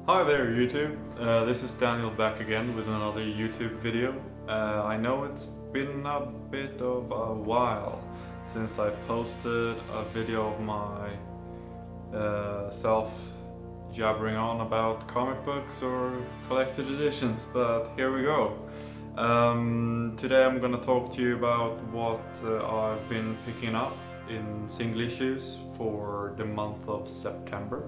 Hi there YouTube, this is Daniel back again with another YouTube video. I know it's been a bit of a while since I posted a video of my self jabbering on about comic books or collected editions, but here we go. Today I'm gonna talk to you about what I've been picking up in single issues for the month of September.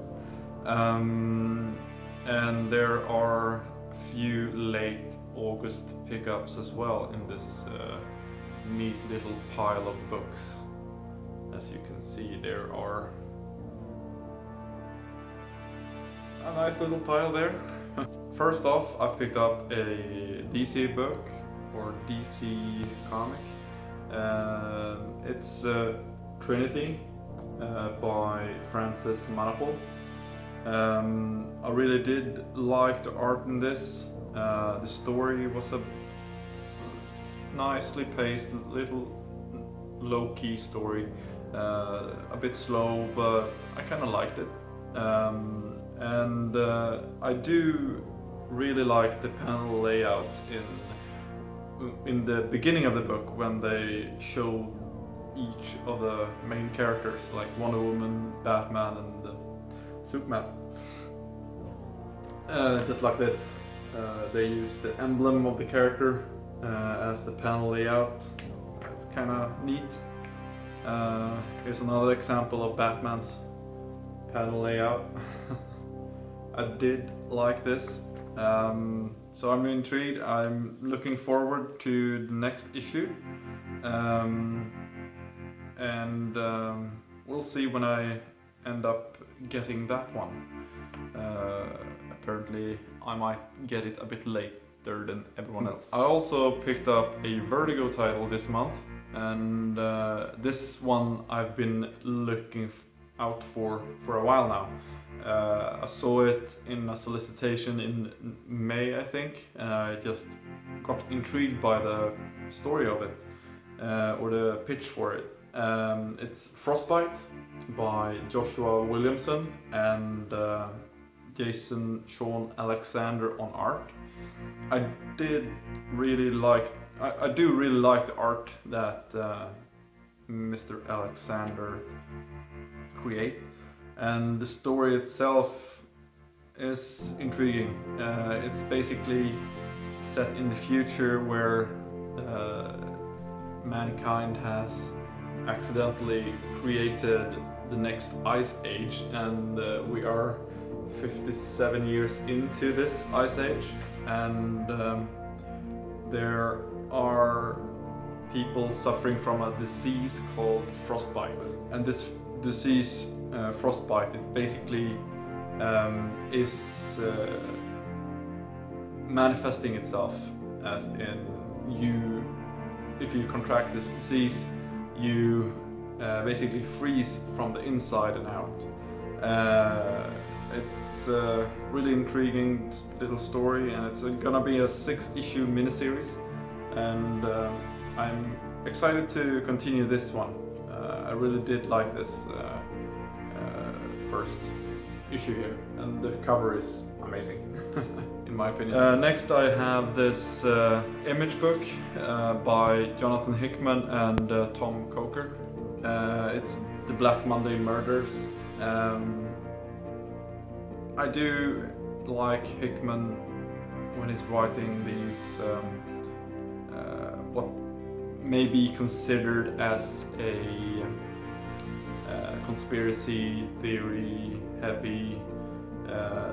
And there are a few late August pickups as well in this neat little pile of books. As you can see, there are a nice little pile there. First off, I picked up a DC book, or DC comic. It's Trinity by Francis Manapul. I really did like the art in this. The story was a nicely paced, little low-key story. A bit slow, but I kind of liked it. And I do really like the panel layouts in the beginning of the book when they show each of the main characters, like Wonder Woman, Batman, and Superman. Just like this, they use the emblem of the character as the panel layout. It's kind of neat. Here's another example of Batman's panel layout. I did like this, so I'm intrigued. I'm looking forward to the next issue, and we'll see when I end up getting that one. Apparently I might get it a bit later than everyone else. I also picked up a Vertigo title this month, and this one I've been looking out for a while now. I saw it in a solicitation in May, I think, and I just got intrigued by the story of it, or the pitch for it. It's Frostbite by Joshua Williamson and Jason Sean Alexander on art. I do really like the art that Mr. Alexander create, and the story itself is intriguing. It's basically set in the future where mankind has accidentally created the next ice age, and we are 57 years into this ice age, and there are people suffering from a disease called frostbite. And this disease, frostbite, it basically is manifesting itself as in if you contract this disease, you basically freeze from the inside and out. It's a really intriguing little story, and it's gonna be a 6-issue miniseries, and I'm excited to continue this one. I really did like this first issue here, and the cover is amazing in my opinion. Next I have this image book by Jonathan Hickman and Tom Coker. It's the Black Monday Murders. I do like Hickman when he's writing these what may be considered as a conspiracy theory heavy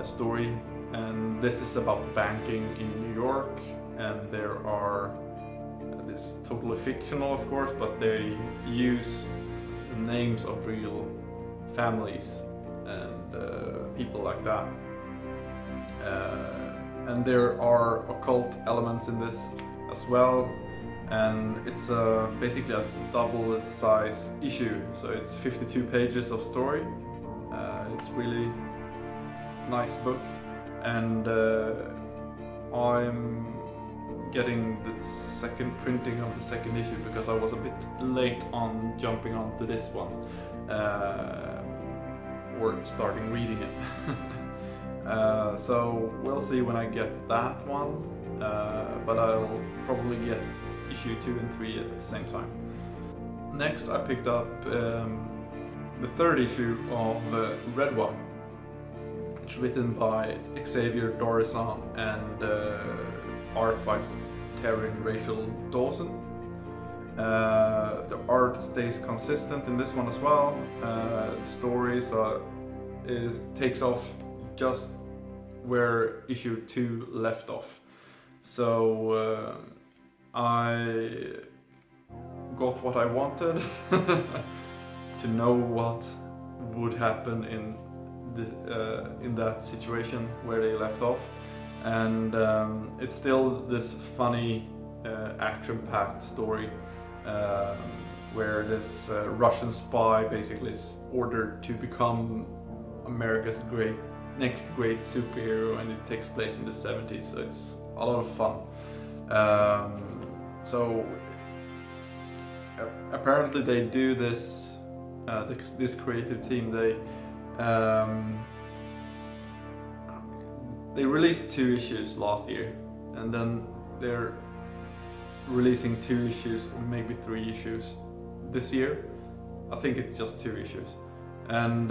story, and this is about banking in New York, and there are this is totally fictional, of course, but they use the names of real families and people like that. And there are occult elements in this as well, and it's basically a double size issue, so it's 52 pages of story. It's really nice book, and I'm getting the second printing of the second issue because I was a bit late on jumping onto this one or starting reading it. So we'll see when I get that one, but I'll probably get issue 2 and 3 at the same time. Next I picked up the third issue of Red One. It's written by Xavier Dorison and art by Terry and Rachel Dawson. The art stays consistent in this one as well. The stories takes off just where issue 2 left off. So I got what I wanted to know what would happen in that situation where they left off, and it's still this funny action-packed story where this Russian spy basically is ordered to become America's next great superhero, and it takes place in the 70s, so it's a lot of fun. So apparently they do this this creative team, they released 2 issues last year, and then they're releasing 2 issues or maybe 3 issues this year. I think it's just 2 issues. And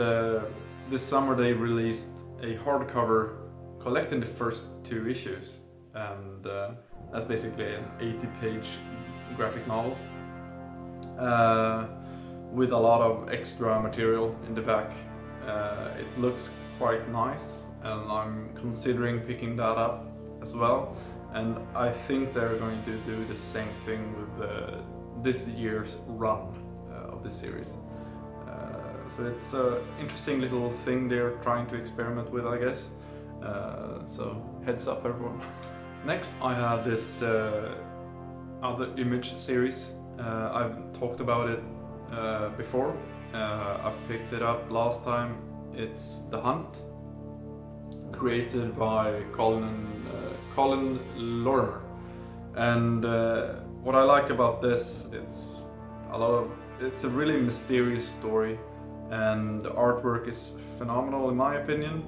this summer they released a hardcover collecting the first 2 issues, and that's basically an 80-page graphic novel with a lot of extra material in the back. It looks quite nice, and I'm considering picking that up as well. And I think they're going to do the same thing with this year's run of the series. So it's an interesting little thing they're trying to experiment with, I guess. So heads up, everyone. Next I have this other Image series. I've talked about it before. I picked it up last time. It's The Hunt, created by Colin Lorimer. And what I like about this, it's a really mysterious story, and the artwork is phenomenal in my opinion.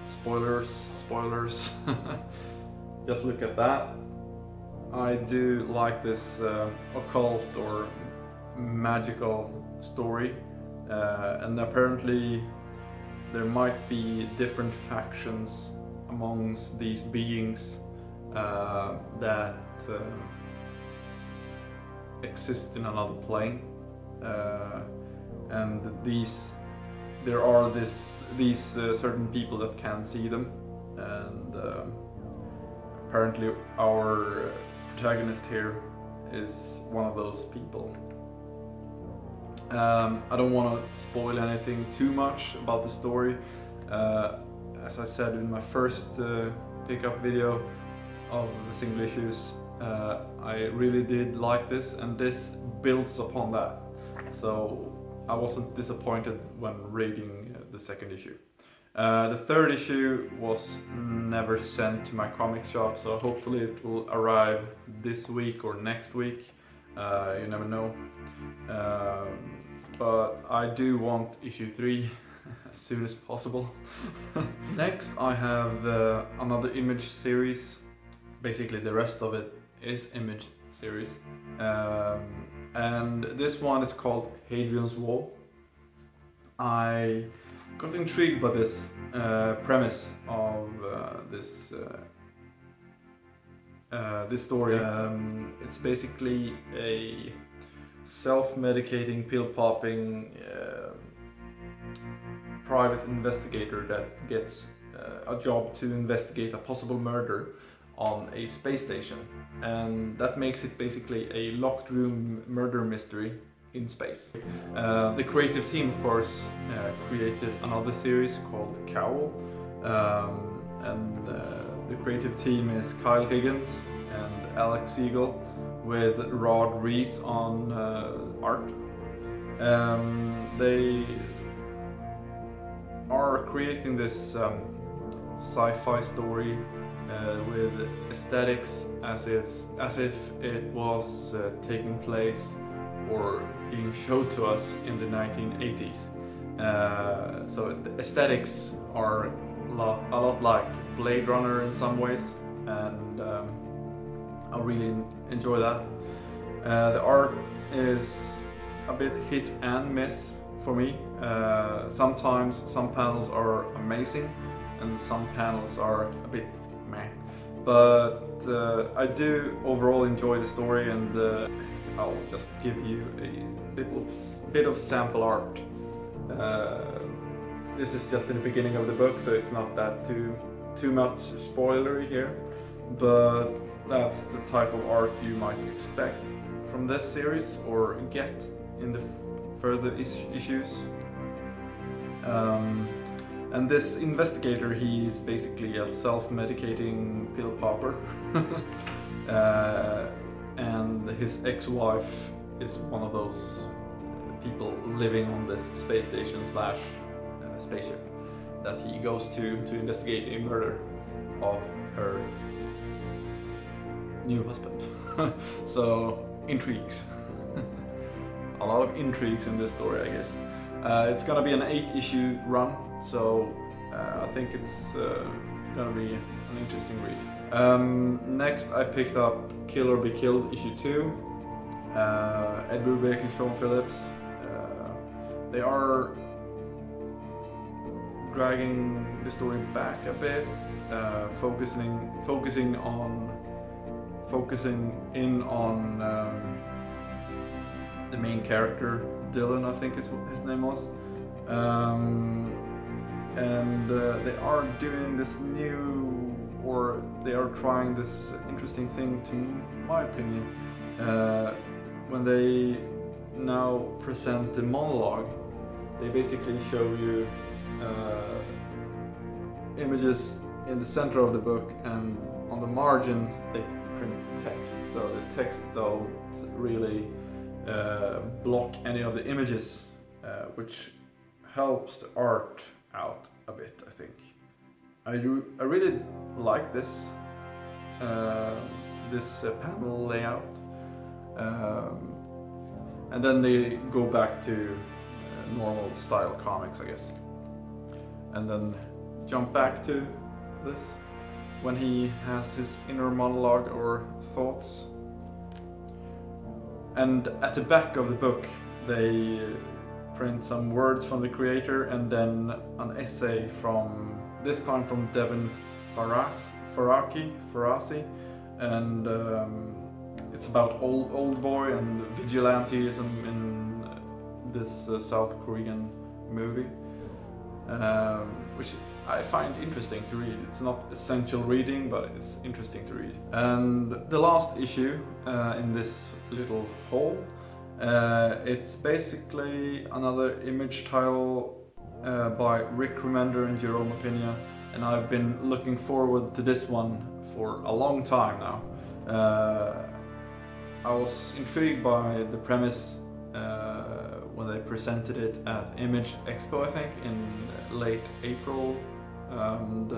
Spoilers. Just look at that. I do like this occult or magical story, and apparently there might be different factions amongst these beings that exist in another plane, and there are these certain people that can see them, and apparently our protagonist here is one of those people. I don't want to spoil anything too much about the story. As I said in my first pickup video of the single issues, I really did like this, and this builds upon that. So I wasn't disappointed when reading the second issue. The third issue was never sent to my comic shop, so hopefully it will arrive this week or next week. You never know. But I do want issue 3 as soon as possible. Next I have another Image series. Basically the rest of it is Image series. And this one is called Hadrian's Wall. I got intrigued by this premise of this story. It's basically a self-medicating, pill-popping private investigator that gets a job to investigate a possible murder on a space station, and that makes it basically a locked room murder mystery in space. The creative team, of course, created another series called Cowl, and the creative team is Kyle Higgins and Alex Siegel, with Rod Reese on art. They are creating this sci-fi story with aesthetics as if it was taking place or being showed to us in the 1980s. So the aesthetics are a lot like Blade Runner in some ways, and I really enjoy that. The art is a bit hit and miss for me. Sometimes some panels are amazing and some panels are a bit meh. But I do overall enjoy the story, and I'll just give you a bit of sample art. This is just in the beginning of the book, so it's not that too much spoilery here, but that's the type of art you might expect from this series or get in the further issues. And this investigator, he is basically a self-medicating pill popper. And his ex-wife is one of those people living on this space station slash spaceship that he goes to investigate a murder of her new husband. So, intrigues. A lot of intrigues in this story, I guess. It's gonna be an 8-issue run, so I think it's gonna be an interesting read. Next, I picked up Kill or Be Killed issue 2. Ed Brubaker and Sean Phillips. They are dragging the story back a bit, focusing in on the main character, Dylan, I think his name was, and they are doing this new, or they are trying this interesting thing, to my opinion, when they now present the monologue. They basically show you images in the center of the book, and on the margins they print text. So the text don't really block any of the images, which helps the art out a bit, I think. I really like this panel layout, and then they go back to normal style comics, I guess, and then jump back to this when he has his inner monologue or thoughts. And at the back of the book they print some words from the creator, and then an essay from, this time from Devin Faraci, and it's about old boy and vigilantism in this South Korean movie, which I find interesting to read. It's not essential reading, but it's interesting to read. And the last issue in this little haul, it's basically another image title by Rick Remender and Jerome Pena, and I've been looking forward to this one for a long time now. I was intrigued by the premise when they presented it at Image Expo, I think, in late April. And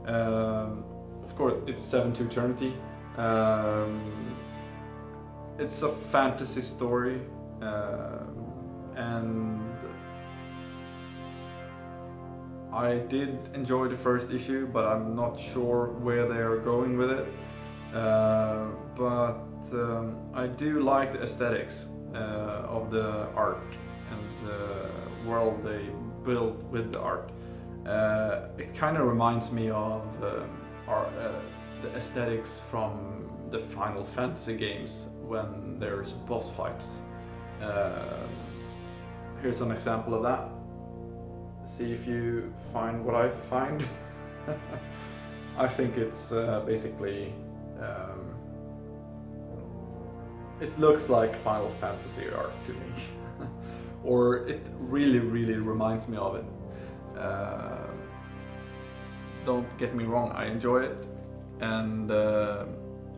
of course, it's Seven to Eternity. It's a fantasy story, and I did enjoy the first issue, but I'm not sure where they are going with it. But I do like the aesthetics of the art and the world they built with the art. It kind of reminds me of the aesthetics from the Final Fantasy games when there's boss fights. Here's an example of that. See if you find what I find. I think it's basically it looks like Final Fantasy art to me, or it really reminds me of it. Don't get me wrong, I enjoy it, and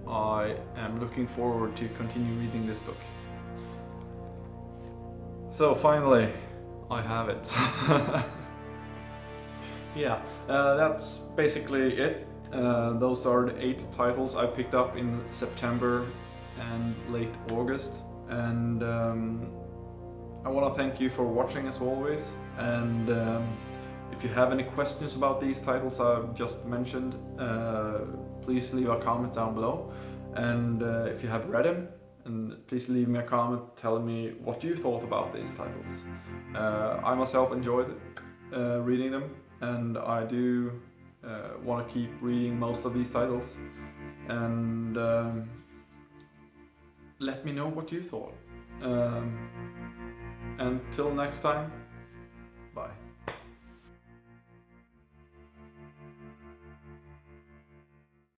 I am looking forward to continue reading this book. So finally, I have it. Yeah, that's basically it. Those are the 8 titles I picked up in September and late August, and I want to thank you for watching as always, and if you have any questions about these titles I've just mentioned, please leave a comment down below. And if you have read them, and please leave me a comment telling me what you thought about these titles. I myself enjoyed reading them, and I do want to keep reading most of these titles. And let me know what you thought. Until next time, bye.